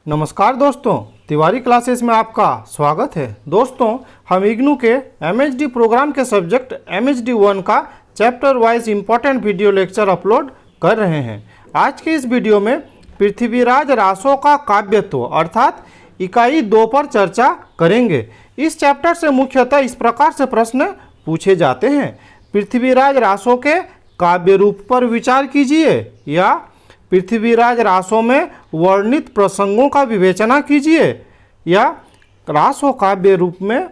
नमस्कार दोस्तों, तिवारी क्लासेस में आपका स्वागत है। दोस्तों, हम इग्नू के एमएचडी प्रोग्राम के सब्जेक्ट एमएचडी 1 का chapter wise important video lecture upload कर रहे हैं। आज के इस वीडियो में पृथ्वीराज रासो का काव्यत्व अर्थात इकाई 2 पर चर्चा करेंगे। इस चैप्टर से मुख्यतः इस प्रकार से प्रश्न पूछे जाते हैं। पृथ्वीराज रासो के काव्य रूप पर विचार कीजिए या पृथ्वीराज रासो में वर्णित प्रसंगों का विवेचना कीजिए या रासो काव्य रूप में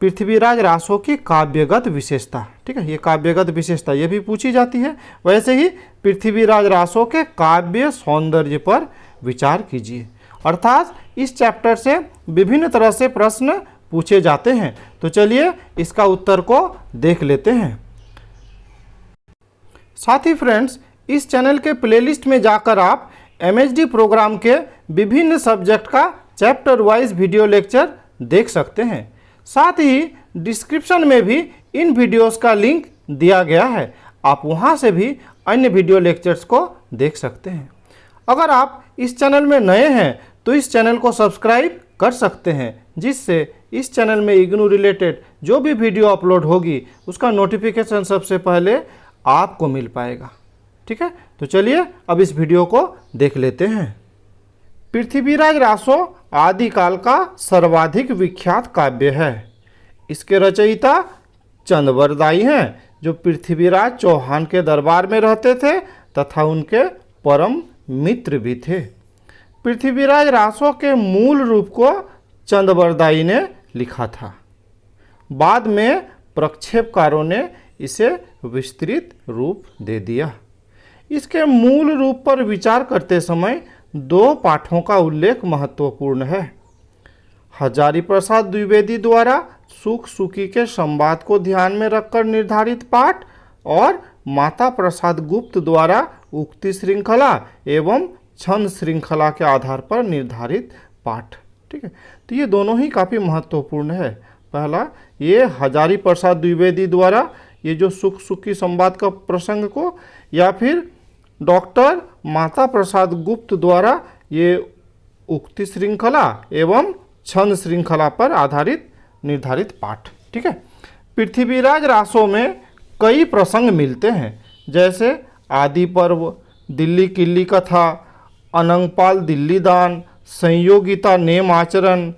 पृथ्वीराज रासो की काव्यगत विशेषता। ठीक है, ये काव्यगत विशेषता ये भी पूछी जाती है। वैसे ही पृथ्वीराज रासो के काव्य सौंदर्य पर विचार कीजिए। अर्थात इस चैप्टर से विभिन्न तरह से प्रश्न पूछे जाते हैं। तो चलिए इसका उत्तर को देख लेते हैं। साथ ही फ्रेंड्स, इस चैनल के प्लेलिस्ट में जाकर आप एमएचडी प्रोग्राम के विभिन्न सब्जेक्ट का चैप्टर वाइज वीडियो लेक्चर देख सकते हैं। साथ ही डिस्क्रिप्शन में भी इन वीडियोस का लिंक दिया गया है, आप वहां से भी अन्य वीडियो लेक्चर्स को देख सकते हैं। अगर आप इस चैनल में नए हैं तो इस चैनल को सब्सक्राइब कर सकते हैं, जिससे इस चैनल में इग्नू रिलेटेड जो भी वीडियो अपलोड होगी उसका नोटिफिकेशन सबसे पहले आपको मिल पाएगा। ठीक है, तो चलिए अब इस वीडियो को देख लेते हैं। पृथ्वीराज रासो आदिकाल का सर्वाधिक विख्यात काव्य है। इसके रचयिता चंदबरदाई हैं, जो पृथ्वीराज चौहान के दरबार में रहते थे तथा उनके परम मित्र भी थे। पृथ्वीराज रासो के मूल रूप को चंदबरदाई ने लिखा था। बाद में प्रक्षेपकारों ने इसे विस्तृत रूप दे दिया। इसके मूल रूप पर विचार करते समय 2 पाठों का उल्लेख महत्वपूर्ण है। हजारी प्रसाद द्विवेदी द्वारा सुख सुखी के संवाद को ध्यान में रखकर निर्धारित पाठ और माता प्रसाद गुप्त द्वारा उक्ति श्रृंखला एवं छंद श्रृंखला के आधार पर निर्धारित पाठ। ठीक है, तो ये दोनों ही काफ़ी महत्वपूर्ण है। पहला, ये हजारी प्रसाद द्विवेदी द्वारा ये जो सुख सुखी संवाद का प्रसंग को, या फिर डॉक्टर माता प्रसाद गुप्त द्वारा ये उक्ति श्रृंखला एवं छंद श्रृंखला पर आधारित निर्धारित पाठ। ठीक है, पृथ्वीराज रासो में कई प्रसंग मिलते हैं, जैसे आदि पर्व, दिल्ली किल्ली कथा, अनंगपाल दिल्ली दान, संयोगिता नेम आचरण,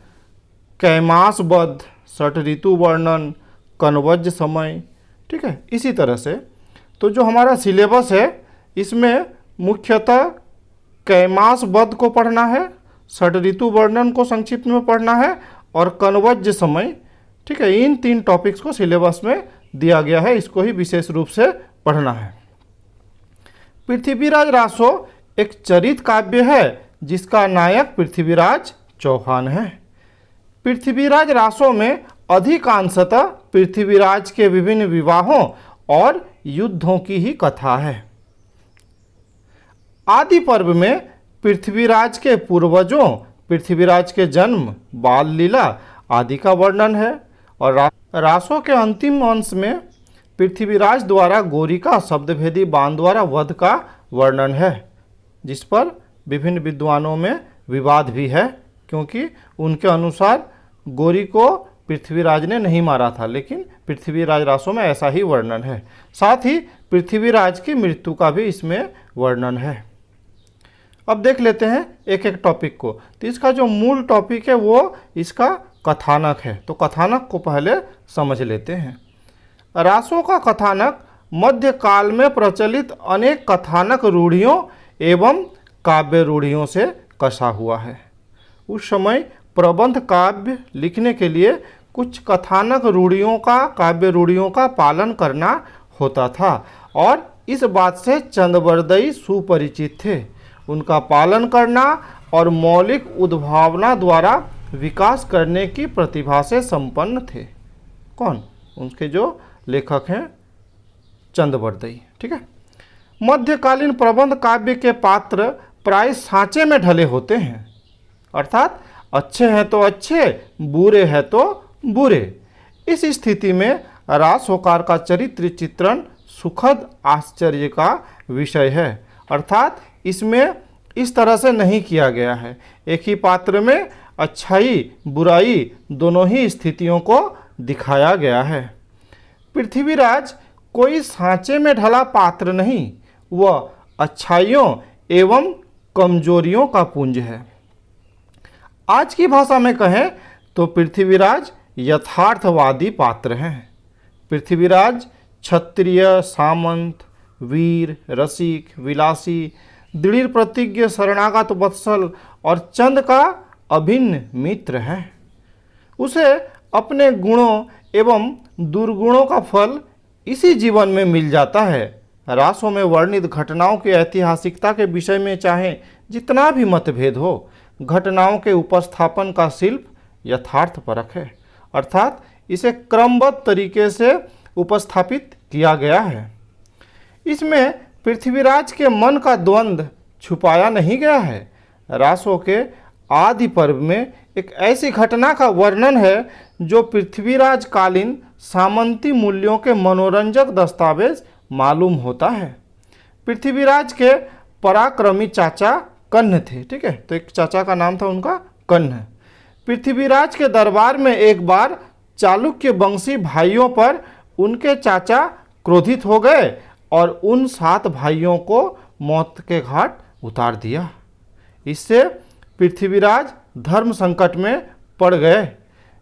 कैमास बध, षट ऋतु वर्णन, कनवज समय। ठीक है, इसी तरह से तो जो हमारा सिलेबस है इसमें मुख्यतः कैमास बध को पढ़ना है, षट ऋतु वर्णन को संक्षिप्त में पढ़ना है और कनवज समय। ठीक है, इन 3 टॉपिक्स को सिलेबस में दिया गया है, इसको ही विशेष रूप से पढ़ना है। पृथ्वीराज रासो एक चरित काव्य है जिसका नायक पृथ्वीराज चौहान है। पृथ्वीराज रासो में अधिकांशतः पृथ्वीराज के विभिन्न विवाहों और युद्धों की ही कथा है। आदि पर्व में पृथ्वीराज के पूर्वजों, पृथ्वीराज के जन्म, बाल लीला आदि का वर्णन है और रासो के अंतिम अंश में पृथ्वीराज द्वारा गोरिका शब्दभेदी बाण द्वारा वध का वर्णन है, जिस पर विभिन्न विद्वानों में विवाद भी है, क्योंकि उनके अनुसार गोरी को पृथ्वीराज ने नहीं मारा था, लेकिन पृथ्वीराज रासो में ऐसा ही वर्णन है। साथ ही पृथ्वीराज की मृत्यु का भी इसमें वर्णन है। अब देख लेते हैं एक एक टॉपिक को। तो इसका जो मूल टॉपिक है वो इसका कथानक है, तो कथानक को पहले समझ लेते हैं। रासो का कथानक मध्यकाल में प्रचलित अनेक कथानक रूढ़ियों एवं काव्य रूढ़ियों से कसा हुआ है। उस समय प्रबंध काव्य लिखने के लिए कुछ कथानक रूढ़ियों का, काव्य रूढ़ियों का पालन करना होता था और इस बात से चंदबरदाई सुपरिचित थे। उनका पालन करना और मौलिक उद्भावना द्वारा विकास करने की प्रतिभा से संपन्न थे। कौन? उनके जो लेखक हैं चंदबरदाई। ठीक है, मध्यकालीन प्रबंध काव्य के पात्र प्राय सांचे में ढले होते हैं, अर्थात अच्छे हैं तो अच्छे, बुरे हैं तो बुरे। इस स्थिति में रासोकार का चरित्र चित्रण सुखद आश्चर्य का विषय है, अर्थात इसमें इस तरह से नहीं किया गया है। एक ही पात्र में अच्छाई बुराई दोनों ही स्थितियों को दिखाया गया है। पृथ्वीराज कोई सांचे में ढला पात्र नहीं, वह अच्छाइयों एवं कमजोरियों का पुंज है। आज की भाषा में कहें तो पृथ्वीराज यथार्थवादी पात्र हैं। पृथ्वीराज क्षत्रिय, सामंत, वीर, रसिक, विलासी, दृढ़ प्रतिज्ञ, शरणागत, वत्सल और चंद का अभिन्न मित्र है। उसे अपने गुणों एवं दुर्गुणों का फल इसी जीवन में मिल जाता है। रासों में वर्णित घटनाओं की ऐतिहासिकता के विषय में चाहे जितना भी मतभेद हो, घटनाओं के उपस्थापन का शिल्प यथार्थपरक है, अर्थात इसे क्रमबद्ध तरीके से उपस्थापित किया गया है। इसमें पृथ्वीराज के मन का द्वंद्व छुपाया नहीं गया है। रासों के आदि पर्व में एक ऐसी घटना का वर्णन है जो पृथ्वीराज कालीन सामंती मूल्यों के मनोरंजक दस्तावेज मालूम होता है। पृथ्वीराज के पराक्रमी चाचा कन्न थे, ठीक है, तो एक चाचा का नाम था उनका कन्न। पृथ्वीराज के दरबार में एक बार चालुक्य वंशी भाइयों पर उनके चाचा क्रोधित हो गए और उन 7 भाइयों को मौत के घाट उतार दिया। इससे पृथ्वीराज धर्म संकट में पड़ गए।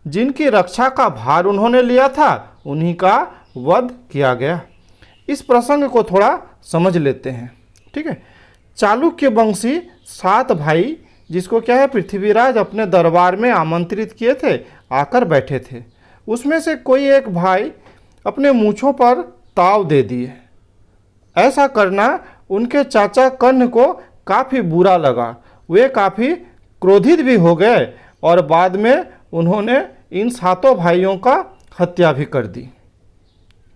जिनकी रक्षा का भार उन्होंने लिया था उन्हीं का वध किया गया। इस प्रसंग को थोड़ा समझ लेते हैं, ठीक है। चालुक्य वंशी 7 भाई, जिसको क्या है पृथ्वीराज अपने दरबार में आमंत्रित किए थे, आकर बैठे थे। उसमें से कोई एक भाई अपने मूँछों पर ताव दे दिए। ऐसा करना उनके चाचा कर्ण को काफ़ी बुरा लगा। वे काफ़ी क्रोधित भी हो गए और बाद में उन्होंने इन 7 भाइयों का हत्या भी कर दी,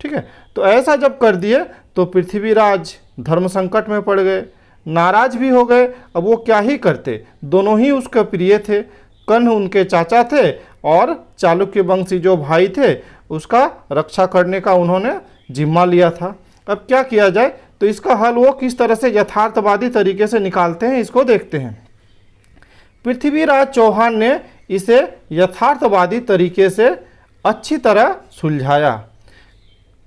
ठीक है। तो ऐसा जब कर दिए तो पृथ्वीराज धर्म संकट में पड़ गए, नाराज भी हो गए। अब वो क्या ही करते, दोनों ही उसके प्रिय थे। कर्ण उनके चाचा थे और चालुक्य वंशी जो भाई थे उसका रक्षा करने का उन्होंने जिम्मा लिया था। अब क्या किया जाए, तो इसका हल वो किस तरह से यथार्थवादी तरीके से निकालते हैं, इसको देखते हैं। पृथ्वीराज चौहान ने इसे यथार्थवादी तरीके से अच्छी तरह सुलझाया,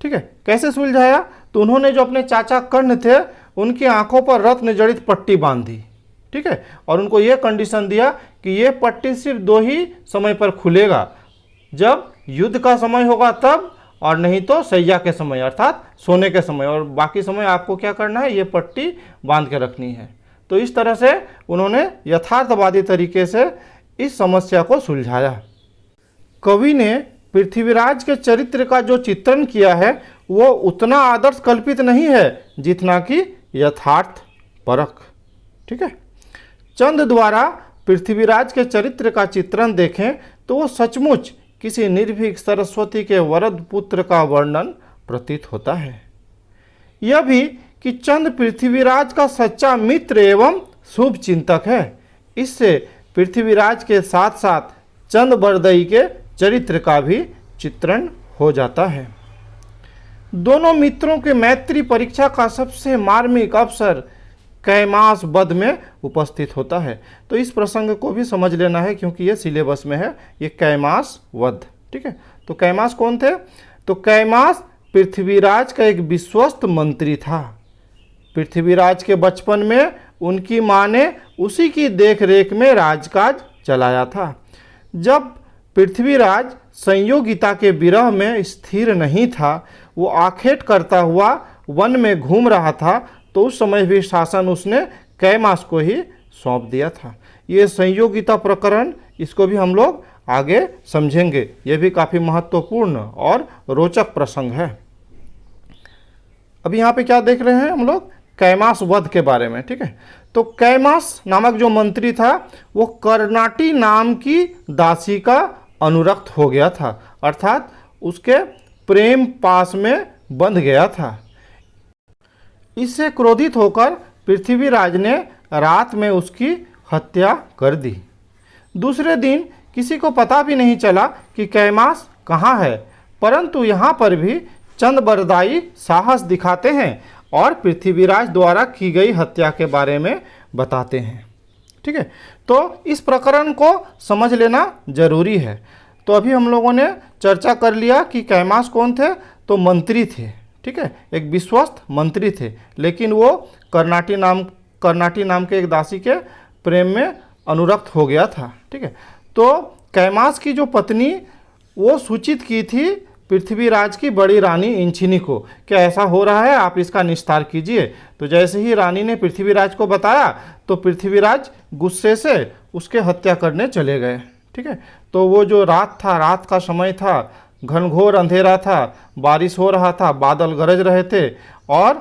ठीक है। कैसे सुलझाया, तो उन्होंने जो अपने चाचा कर्ण थे उनकी आंखों पर रत्न जड़ित पट्टी बांधी, ठीक है, और उनको ये कंडीशन दिया कि ये पट्टी सिर्फ 2 ही समय पर खुलेगा, जब युद्ध का समय होगा तब, और नहीं तो सैया के समय अर्थात सोने के समय, और बाकी समय आपको क्या करना है, ये पट्टी बांध के रखनी है। तो इस तरह से उन्होंने यथार्थवादी तरीके से इस समस्या को सुलझाया। कवि ने पृथ्वीराज के चरित्र का जो चित्रण किया है वो उतना आदर्श कल्पित नहीं है जितना कि यथार्थ परक, ठीक है। चंद द्वारा पृथ्वीराज के चरित्र का चित्रण देखें तो वो सचमुच किसी निर्भीक सरस्वती के वरद पुत्र का वर्णन प्रतीत होता है। यह भी कि चंद पृथ्वीराज का सच्चा मित्र एवं शुभ चिंतक है। इससे पृथ्वीराज के साथ साथ चंद बरदई के चरित्र का भी चित्रण हो जाता है। दोनों मित्रों के मैत्री परीक्षा का सबसे मार्मिक अवसर कैमास वध में उपस्थित होता है। तो इस प्रसंग को भी समझ लेना है क्योंकि ये सिलेबस में है, ये कैमास वध, ठीक है। तो कैमास कौन थे, तो कैमास पृथ्वीराज का एक विश्वस्त मंत्री था। पृथ्वीराज के बचपन में उनकी मां ने उसी की देखरेख में राजकाज चलाया था। जब पृथ्वीराज संयोगिता के विरह में स्थिर नहीं था, वो आखेट करता हुआ वन में घूम रहा था, तो उस समय भी शासन उसने कैमास को ही सौंप दिया था। ये संयोगिता प्रकरण, इसको भी हम लोग आगे समझेंगे। ये भी काफ़ी महत्वपूर्ण और रोचक प्रसंग है। अभी यहाँ पे क्या देख रहे हैं हम लोग, कैमास वध के बारे में, ठीक है। तो कैमास नामक जो मंत्री था वो कर्नाटी नाम की दासी का अनुरक्त हो गया था, अर्थात उसके प्रेम पास में बंध गया था। इससे क्रोधित होकर पृथ्वीराज ने रात में उसकी हत्या कर दी। दूसरे दिन किसी को पता भी नहीं चला कि कैमास कहाँ है, परंतु यहाँ पर भी चंद बरदाई साहस दिखाते हैं और पृथ्वीराज द्वारा की गई हत्या के बारे में बताते हैं। ठीक है, तो इस प्रकरण को समझ लेना जरूरी है। तो अभी हम लोगों ने चर्चा कर लिया कि कैमास कौन थे, तो मंत्री थे। ठीक है, एक विश्वस्त मंत्री थे, लेकिन वो कर्नाटी नाम के एक दासी के प्रेम में अनुरक्त हो गया था। ठीक है, तो कैमास की जो पत्नी वो सूचित की थी पृथ्वीराज की बड़ी रानी इंचिनी को, क्या ऐसा हो रहा है, आप इसका निस्तार कीजिए। तो जैसे ही रानी ने पृथ्वीराज को बताया तो पृथ्वीराज गुस्से से उसके हत्या करने चले गए। ठीक है, तो वो जो रात था, रात का समय था, घनघोर अंधेरा था, बारिश हो रहा था, बादल गरज रहे थे और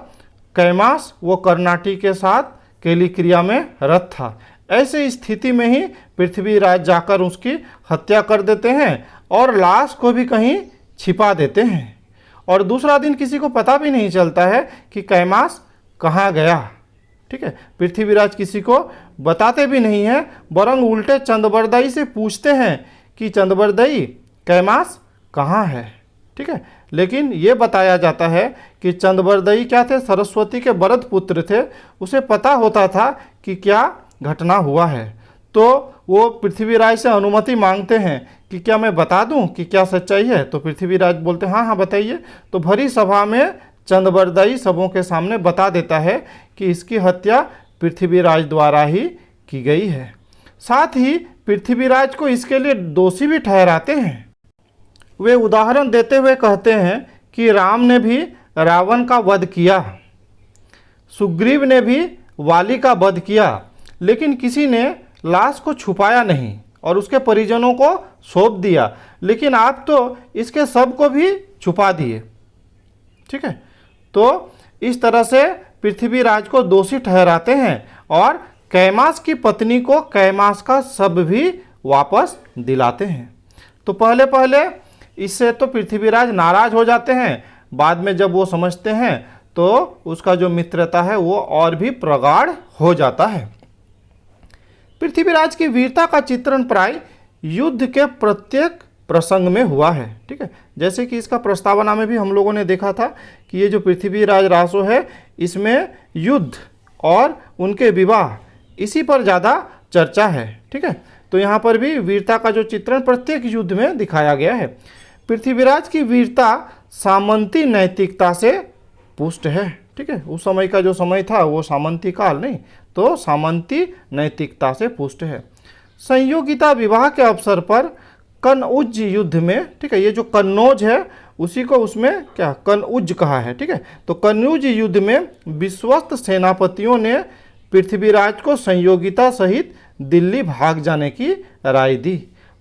कैमास वो कर्नाटी के साथ केली क्रिया में रत था। ऐसे स्थिति में ही पृथ्वीराज जाकर उसकी हत्या कर देते हैं और लाश को भी कहीं छिपा देते हैं, और दूसरा दिन किसी को पता भी नहीं चलता है कि कैमास कहाँ गया। ठीक है, पृथ्वीराज किसी को बताते भी नहीं हैं, बरंग उल्टे चंदबरदाई से पूछते हैं कि चंदबरदाई कैमास कहाँ है। ठीक है, लेकिन ये बताया जाता है कि चंदबरदाई क्या थे, सरस्वती के वरद पुत्र थे, उसे पता होता था कि क्या घटना हुआ है। तो वो पृथ्वीराज से अनुमति मांगते हैं कि क्या मैं बता दूं कि क्या सच्चाई है। तो पृथ्वीराज बोलते हैं हाँ हाँ बताइए। तो भरी सभा में चंदबरदाई सबों के सामने बता देता है कि इसकी हत्या पृथ्वीराज द्वारा ही की गई है। साथ ही पृथ्वीराज को इसके लिए दोषी भी ठहराते हैं। वे उदाहरण देते हुए कहते हैं कि राम ने भी रावण का वध किया, सुग्रीव ने भी वाली का वध किया, लेकिन किसी ने लाश को छुपाया नहीं और उसके परिजनों को सौंप दिया, लेकिन आप तो इसके सब को भी छुपा दिए। ठीक है, तो इस तरह से पृथ्वीराज को दोषी ठहराते हैं और कैमास की पत्नी को कैमास का सब भी वापस दिलाते हैं। तो पहले पहले इससे तो पृथ्वीराज नाराज हो जाते हैं, बाद में जब वो समझते हैं तो उसका जो मित्रता है वो और भी प्रगाढ़ हो जाता है। पृथ्वीराज की वीरता का चित्रण प्राय युद्ध के प्रत्येक प्रसंग में हुआ है। ठीक है, जैसे कि इसका प्रस्तावना में भी हम लोगों ने देखा था कि ये जो पृथ्वीराज रासो है इसमें युद्ध और उनके विवाह इसी पर ज़्यादा चर्चा है। ठीक है, तो यहाँ पर भी वीरता का जो चित्रण प्रत्येक युद्ध में दिखाया गया है। पृथ्वीराज की वीरता सामंती नैतिकता से पुष्ट है। ठीक है, उस समय का जो समय था वो सामंती काल नहीं, तो सामंती नैतिकता से पुष्ट है। संयोगिता विवाह के अवसर पर कनउज युद्ध में, ठीक है, ये जो कन्नौज है उसी को उसमें क्या कनउज कहा है। ठीक है, तो कन्नौज युद्ध में विश्वस्त सेनापतियों ने पृथ्वीराज को संयोगिता सहित दिल्ली भाग जाने की राय दी,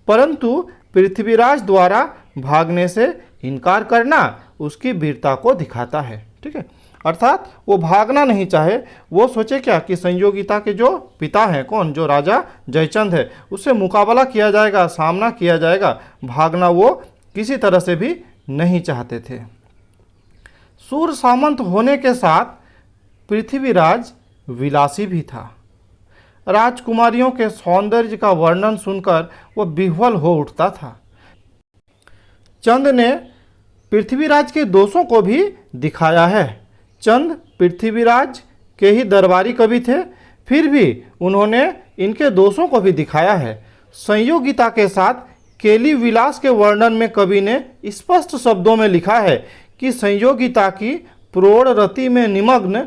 परंतु पृथ्वीराज द्वारा भागने से इनकार करना उसकी वीरता को दिखाता है। ठीक है, अर्थात वो भागना नहीं चाहे, वो सोचे क्या कि संयोगिता के जो पिता हैं, कौन, जो राजा जयचंद है, उससे मुकाबला किया जाएगा, सामना किया जाएगा, भागना वो किसी तरह से भी नहीं चाहते थे। सूर सामंत होने के साथ पृथ्वीराज विलासी भी था। राजकुमारियों के सौंदर्य का वर्णन सुनकर वो विह्वल हो उठता था। चंद ने पृथ्वीराज के दोषों को भी दिखाया है। चंद पृथ्वीराज के ही दरबारी कवि थे, फिर भी उन्होंने इनके दोषों को भी दिखाया है। संयोगिता के साथ केली विलास के वर्णन में कवि ने स्पष्ट शब्दों में लिखा है कि संयोगिता की प्रोढ़ रति में निमग्न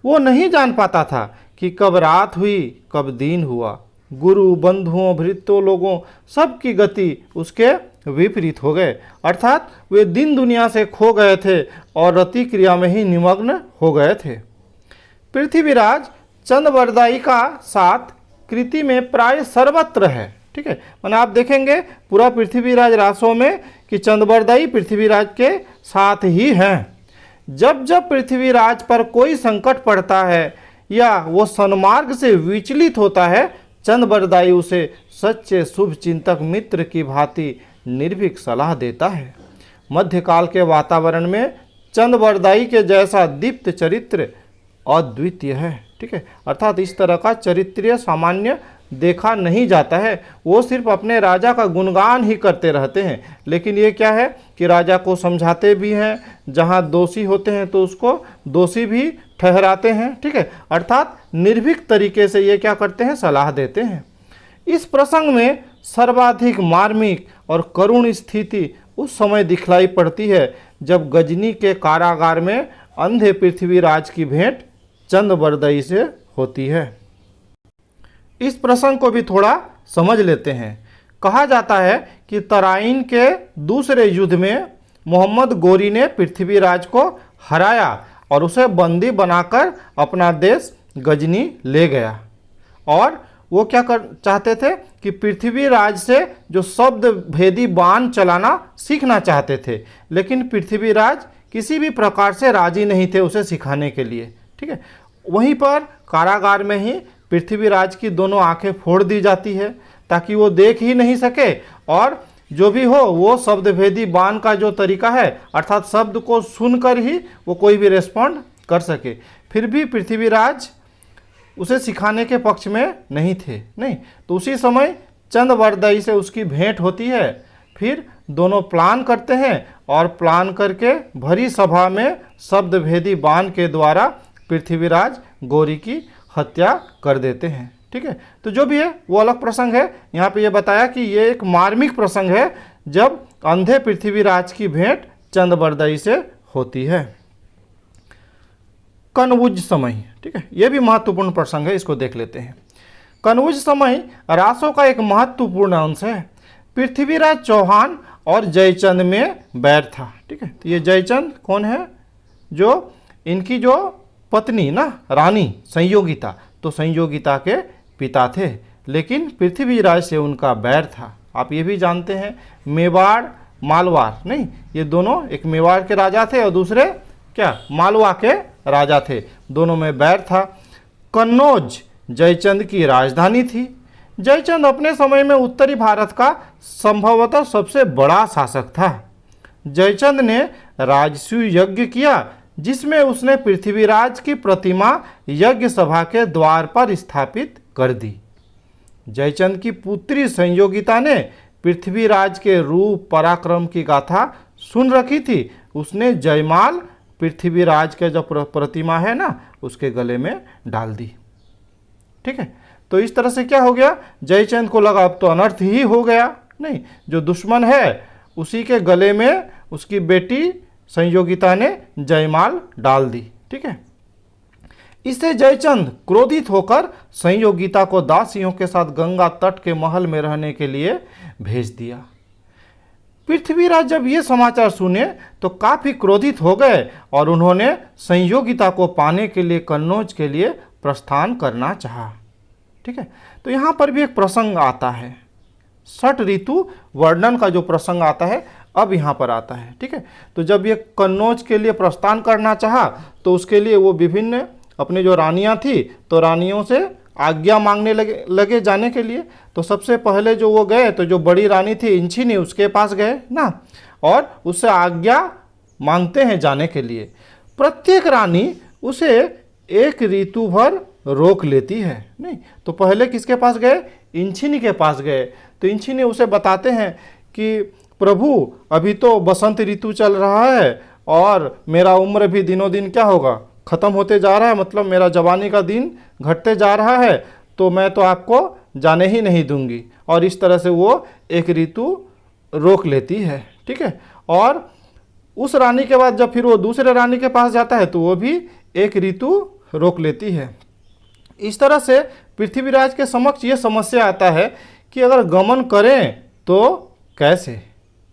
वो नहीं जान पाता था कि कब रात हुई कब दिन हुआ। गुरु, बंधुओं, भृत्यों, लोगों सब की गति उसके विपरीत हो गए, अर्थात वे दिन दुनिया से खो गए थे और रति क्रिया में ही निमग्न हो गए थे। पृथ्वीराज चंदबरदाई का साथ कृति में प्राय सर्वत्र है। ठीक है, मैंने आप देखेंगे पूरा पृथ्वीराज रासों में कि चंदबरदाई पृथ्वीराज के साथ ही हैं। जब जब पृथ्वीराज पर कोई संकट पड़ता है या वो सन्मार्ग से विचलित होता है, चंदबरदाई उसे सच्चे शुभ चिंतक मित्र की भांति निर्भीक सलाह देता है। मध्यकाल के वातावरण में चंदबरदाई के जैसा दीप्त चरित्र अद्वितीय है। ठीक है, अर्थात इस तरह का चरित्रीय सामान्य देखा नहीं जाता है। वो सिर्फ अपने राजा का गुणगान ही करते रहते हैं, लेकिन ये क्या है कि राजा को समझाते भी हैं, जहाँ दोषी होते हैं तो उसको दोषी भी ठहराते हैं, ठीक है, अर्थात निर्भीक तरीके से ये क्या करते हैं, सलाह देते हैं। इस प्रसंग में सर्वाधिक मार्मिक और करुण स्थिति उस समय दिखलाई पड़ती है जब गजनी के कारागार में अंधे पृथ्वीराज की भेंट चंदबरदई से होती है। इस प्रसंग को भी थोड़ा समझ लेते हैं। कहा जाता है कि तराइन के दूसरे युद्ध में मोहम्मद गोरी ने पृथ्वीराज को हराया और उसे बंदी बनाकर अपना देश गजनी ले गया। और वो क्या चाहते थे कि पृथ्वीराज से जो शब्द भेदी बाण चलाना सीखना चाहते थे, लेकिन पृथ्वीराज किसी भी प्रकार से राजी नहीं थे उसे सिखाने के लिए, ठीक है। वहीं पर कारागार में ही पृथ्वीराज की दोनों आंखें फोड़ दी जाती है ताकि वो देख ही नहीं सके और जो भी हो वो शब्द भेदी बाण का जो तरीका है, अर्थात शब्द को सुनकर ही वो कोई भी रेस्पॉन्ड कर सके। फिर भी पृथ्वीराज उसे सिखाने के पक्ष में नहीं थे, नहीं तो उसी समय चंदबरदई से उसकी भेंट होती है। फिर दोनों प्लान करते हैं और प्लान करके भरी सभा में शब्द भेदी बाण के द्वारा पृथ्वीराज गौरी की हत्या कर देते हैं, ठीक है। तो जो भी है वो अलग प्रसंग है। यहाँ पे ये बताया कि ये एक मार्मिक प्रसंग है जब अंधे पृथ्वीराज की भेंट चंदबरदई से होती है। कनौज समय, ठीक है, ये भी महत्वपूर्ण प्रसंग है, इसको देख लेते हैं। कनौज समय रासों का एक महत्वपूर्ण अंश है। पृथ्वीराज चौहान और जयचंद में बैर था, ठीक है। तो ये जयचंद कौन है, जो इनकी जो पत्नी ना रानी संयोगिता, तो संयोगिता के पिता थे, लेकिन पृथ्वीराज से उनका बैर था। आप ये भी जानते हैं मेवाड़ मालवार, नहीं ये दोनों, एक मेवाड़ के राजा थे और दूसरे क्या मालवा के राजा थे, दोनों में बैर था। कन्नौज जयचंद की राजधानी थी। जयचंद अपने समय में उत्तरी भारत का संभवतः सबसे बड़ा शासक था। जयचंद ने राजसूय यज्ञ किया जिसमें उसने पृथ्वीराज की प्रतिमा यज्ञ सभा के द्वार पर स्थापित कर दी। जयचंद की पुत्री संयोगिता ने पृथ्वीराज के रूप पराक्रम की गाथा सुन रखी थी। उसने जयमाल पृथ्वीराज के जो प्रतिमा है ना उसके गले में डाल दी, ठीक है। तो इस तरह से क्या हो गया, जयचंद को लगा अब तो अनर्थ ही हो गया, नहीं जो दुश्मन है उसी के गले में उसकी बेटी संयोगिता ने जयमाल डाल दी, ठीक है। इससे जयचंद क्रोधित होकर संयोगिता को दासियों के साथ गंगा तट के महल में रहने के लिए भेज दिया। पृथ्वीराज जब ये समाचार सुने तो काफी क्रोधित हो गए और उन्होंने संयोगिता को पाने के लिए कन्नौज के लिए प्रस्थान करना चाहा, ठीक है। तो यहाँ पर भी एक प्रसंग आता है, षट ऋतु वर्णन का जो प्रसंग आता है अब यहाँ पर आता है, ठीक है। तो जब ये कन्नौज के लिए प्रस्थान करना चाहा तो उसके लिए वो विभिन्न अपने जो रानियाँ थी तो रानियों से आज्ञा मांगने लगे जाने के लिए। तो सबसे पहले जो वो गए तो जो बड़ी रानी थी इंचिनी उसके पास गए ना और उससे आज्ञा मांगते हैं जाने के लिए। प्रत्येक रानी उसे एक ऋतु भर रोक लेती है, नहीं तो पहले किसके पास गए, इंचिनी के पास गए। तो इंचिनी उसे बताते हैं कि प्रभु अभी तो बसंत ऋतु चल रहा है और मेरा उम्र भी दिनों दिन क्या होगा ख़त्म होते जा रहा है, मतलब मेरा जवानी का दिन घटते जा रहा है, तो मैं तो आपको जाने ही नहीं दूंगी। और इस तरह से वो एक ऋतु रोक लेती है, ठीक है। और उस रानी के बाद जब फिर वो दूसरे रानी के पास जाता है तो वो भी एक ऋतु रोक लेती है। इस तरह से पृथ्वीराज के समक्ष ये समस्या आता है कि अगर गमन करें तो कैसे,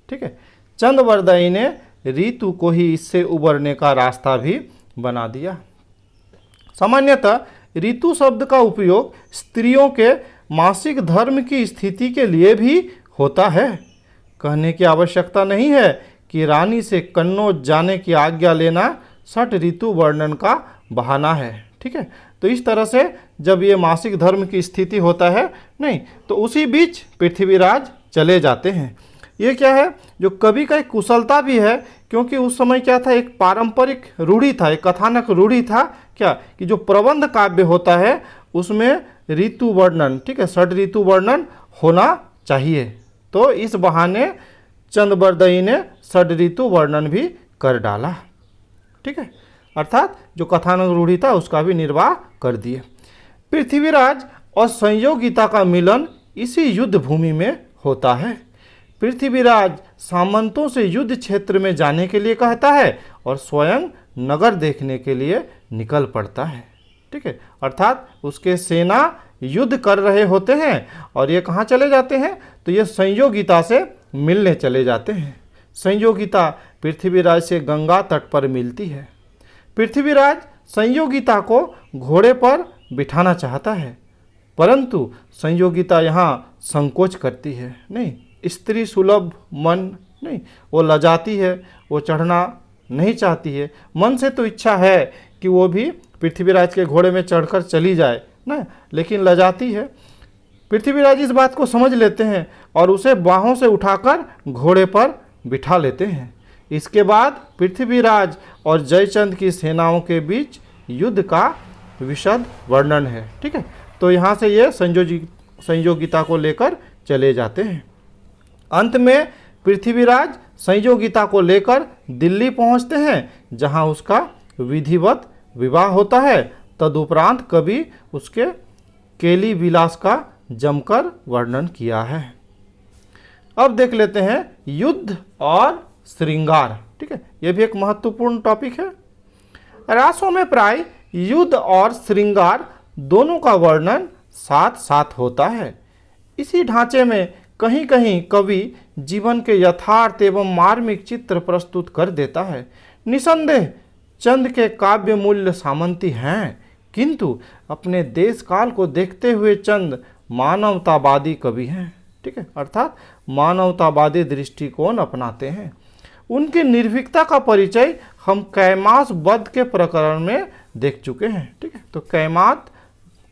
ठीक है। चंदबरदई ने ऋतु को ही इससे उबरने का रास्ता भी बना दिया। सामान्यतः ऋतु शब्द का उपयोग स्त्रियों के मासिक धर्म की स्थिति के लिए भी होता है। कहने की आवश्यकता नहीं है कि रानी से कन्नौज जाने की आज्ञा लेना षट ऋतु वर्णन का बहाना है, ठीक है। तो इस तरह से जब ये मासिक धर्म की स्थिति होता है नहीं तो उसी बीच पृथ्वीराज चले जाते हैं। ये क्या है, जो कवि का एक कुशलता भी है, क्योंकि उस समय क्या था, एक पारंपरिक रूढ़ी था, एक कथानक रूढ़ी था क्या कि जो प्रबंध काव्य होता है उसमें ऋतु वर्णन, ठीक है, षट ऋतु वर्णन होना चाहिए। तो इस बहाने चंदबरदई ने षट ऋतु वर्णन भी कर डाला, ठीक है। अर्थात जो कथानक रूढ़ी था उसका भी निर्वाह कर दिए। पृथ्वीराज और संयोगिता का मिलन इसी युद्ध भूमि में होता है। पृथ्वीराज सामंतों से युद्ध क्षेत्र में जाने के लिए कहता है और स्वयं नगर देखने के लिए निकल पड़ता है। ठीक है, अर्थात उसके सेना युद्ध कर रहे होते हैं और ये कहाँ चले जाते हैं, तो ये संयोगिता से मिलने चले जाते हैं। संयोगिता पृथ्वीराज से गंगा तट पर मिलती है। पृथ्वीराज संयोगिता को घोड़े पर बिठाना चाहता है, परंतु संयोगिता यहाँ संकोच करती है। नहीं, स्त्री सुलभ मन नहीं, वो लजाती है, वो चढ़ना नहीं चाहती है। मन से तो इच्छा है कि वो भी पृथ्वीराज के घोड़े में चढ़कर चली जाए ना, लेकिन लजाती है। पृथ्वीराज इस बात को समझ लेते हैं और उसे बाहों से उठाकर घोड़े पर बिठा लेते हैं। इसके बाद पृथ्वीराज और जयचंद की सेनाओं के बीच युद्ध का विशद वर्णन है। ठीक है, तो यहाँ से ये संयोगिता को लेकर चले जाते हैं। अंत में पृथ्वीराज संयोगिता को लेकर दिल्ली पहुँचते हैं, जहाँ उसका विधिवत विवाह होता है। तदुपरांत कवि उसके केली विलास का जमकर वर्णन किया है। अब देख लेते हैं युद्ध और श्रृंगार। ठीक है, यह भी एक महत्वपूर्ण टॉपिक है। रासों में प्राय युद्ध और श्रृंगार दोनों का वर्णन साथ साथ होता है। इसी ढांचे में कहीं कहीं कवि जीवन के यथार्थ एवं मार्मिक चित्र प्रस्तुत कर देता है। निसंदेह चंद के काव्य मूल्य सामंती हैं, किंतु अपने देश काल को देखते हुए चंद मानवतावादी कवि हैं। ठीक है, अर्थात मानवतावादी दृष्टिकोण अपनाते हैं। उनकी निर्भीकता का परिचय हम कैमास वध के प्रकरण में देख चुके हैं। ठीक है, तो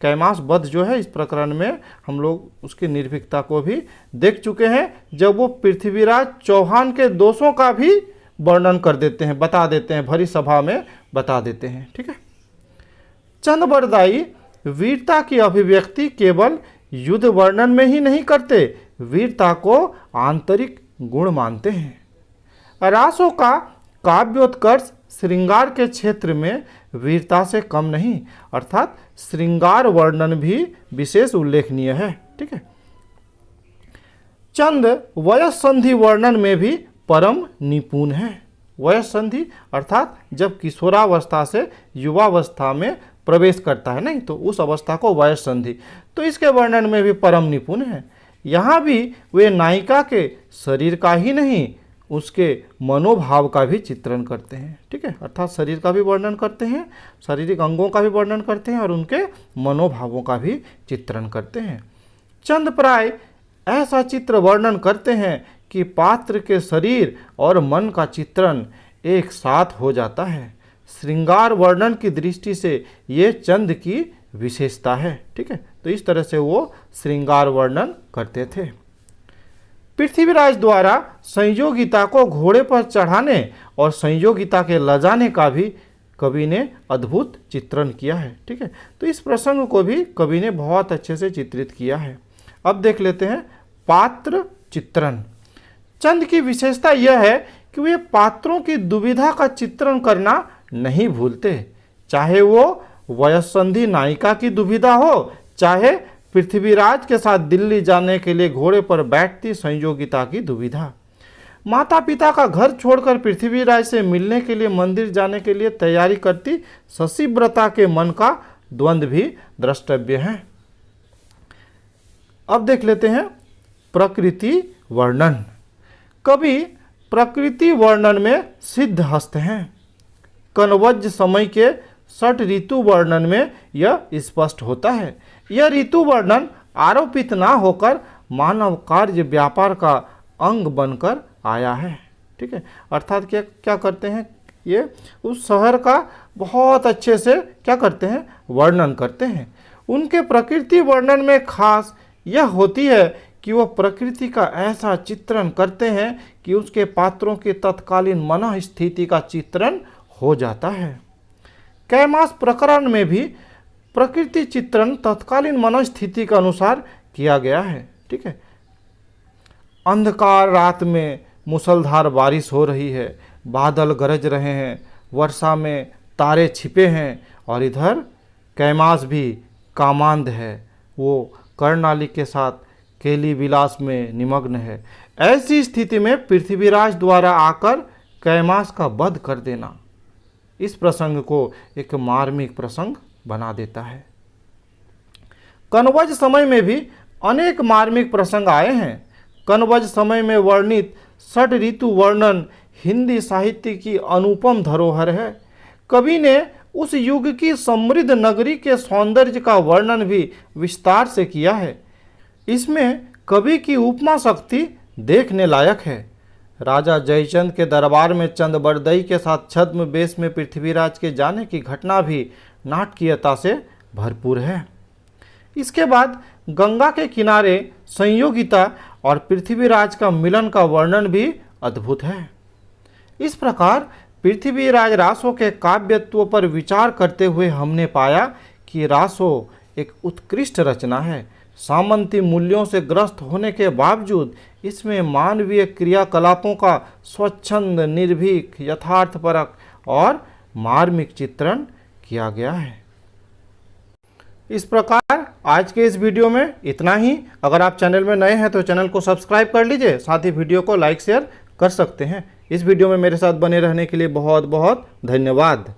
कैमास वध जो है, इस प्रकरण में हम लोग उसकी निर्भीकता को भी देख चुके हैं, जब वो पृथ्वीराज चौहान के दोषों का भी वर्णन कर देते हैं, बता देते हैं, भरी सभा में बता देते हैं। ठीक है, चंद बरदाई वीरता की अभिव्यक्ति केवल युद्ध वर्णन में ही नहीं करते, वीरता को आंतरिक गुण मानते हैं। रासों का काव्योत्कर्ष श्रृंगार के क्षेत्र में वीरता से कम नहीं, अर्थात श्रृंगार वर्णन भी विशेष उल्लेखनीय है। ठीक है, चंद वयस संधि वर्णन में भी परम निपुण है। वयस संधि अर्थात जब किशोरावस्था से युवावस्था में प्रवेश करता है, नहीं तो उस अवस्था को वयस संधि, तो इसके वर्णन में भी परम निपुण है। यहाँ भी वे नायिका के शरीर का ही नहीं, उसके मनोभाव का भी चित्रण करते हैं। ठीक है, अर्थात शरीर का भी वर्णन करते हैं, शारीरिक अंगों का भी वर्णन करते हैं और उनके मनोभावों का भी चित्रण करते हैं। चंद प्राय ऐसा चित्र वर्णन करते हैं कि पात्र के शरीर और मन का चित्रण एक साथ हो जाता है। श्रृंगार वर्णन की दृष्टि से ये चंद की विशेषता है। ठीक है, तो इस तरह से वो श्रृंगार वर्णन करते थे। पृथ्वीराज द्वारा संयोगिता को घोड़े पर चढ़ाने और संयोगिता के लजाने का भी कवि ने अद्भुत चित्रण किया है। ठीक है, तो इस प्रसंग को भी कवि ने बहुत अच्छे से चित्रित किया है। अब देख लेते हैं पात्र चित्रण। चंद की विशेषता यह है कि वे पात्रों की दुविधा का चित्रण करना नहीं भूलते, चाहे वो वयस्संधि नायिका की दुविधा हो, चाहे पृथ्वीराज के साथ दिल्ली जाने के लिए घोड़े पर बैठती संयोगिता की दुविधा। माता पिता का घर छोड़कर पृथ्वीराज से मिलने के लिए मंदिर जाने के लिए तैयारी करती शशिव्रता के मन का द्वंद्व भी द्रष्टव्य है। अब देख लेते हैं प्रकृति वर्णन। कवि प्रकृति वर्णन में सिद्ध हस्त हैं। कनवज समय के षट ऋतु वर्णन में यह स्पष्ट होता है। यह ऋतु वर्णन आरोपित ना होकर मानव कार्य व्यापार का अंग बनकर आया है। ठीक है, अर्थात क्या करते हैं, ये उस शहर का बहुत अच्छे से क्या करते हैं, वर्णन करते हैं। उनके प्रकृति वर्णन में खास यह होती है कि वह प्रकृति का ऐसा चित्रण करते हैं कि उसके पात्रों की तत्कालीन मन स्थिति का चित्रण हो जाता है। कैमास प्रकरण में भी प्रकृति चित्रण तत्कालीन मनोस्थिति के अनुसार किया गया है। ठीक है, अंधकार रात में मूसलधार बारिश हो रही है, बादल गरज रहे हैं, वर्षा में तारे छिपे हैं और इधर कैमास भी कामांध है, वो कर्णाली के साथ केली विलास में निमग्न है। ऐसी स्थिति में पृथ्वीराज द्वारा आकर कैमास का वध कर देना इस प्रसंग को एक मार्मिक प्रसंग बना देता है। कनवज समय में भी अनेक मार्मिक प्रसंग आए हैं। कनवज समय में वर्णित षट ऋतु वर्णन हिंदी साहित्य की अनुपम धरोहर है। कवि ने उस युग की समृद्ध नगरी के सौंदर्य का वर्णन भी विस्तार से किया है। इसमें कवि की उपमा शक्ति देखने लायक है। राजा जयचंद के दरबार में चंदबरदई के साथ छद्म वेश में पृथ्वीराज के जाने की घटना भी नाटकीयता से भरपूर है। इसके बाद गंगा के किनारे संयोगिता और पृथ्वीराज का मिलन का वर्णन भी अद्भुत है। इस प्रकार पृथ्वीराज रासो के काव्यत्व पर विचार करते हुए हमने पाया कि रासो एक उत्कृष्ट रचना है। सामंती मूल्यों से ग्रस्त होने के बावजूद इसमें मानवीय क्रियाकलापों का स्वच्छंद, निर्भीक, यथार्थपरक और मार्मिक चित्रण किया गया है। इस प्रकार आज के इस वीडियो में इतना ही। अगर आप चैनल में नए हैं तो चैनल को सब्सक्राइब कर लीजिए, साथ ही वीडियो को लाइक शेयर कर सकते हैं। इस वीडियो में मेरे साथ बने रहने के लिए बहुत बहुत धन्यवाद।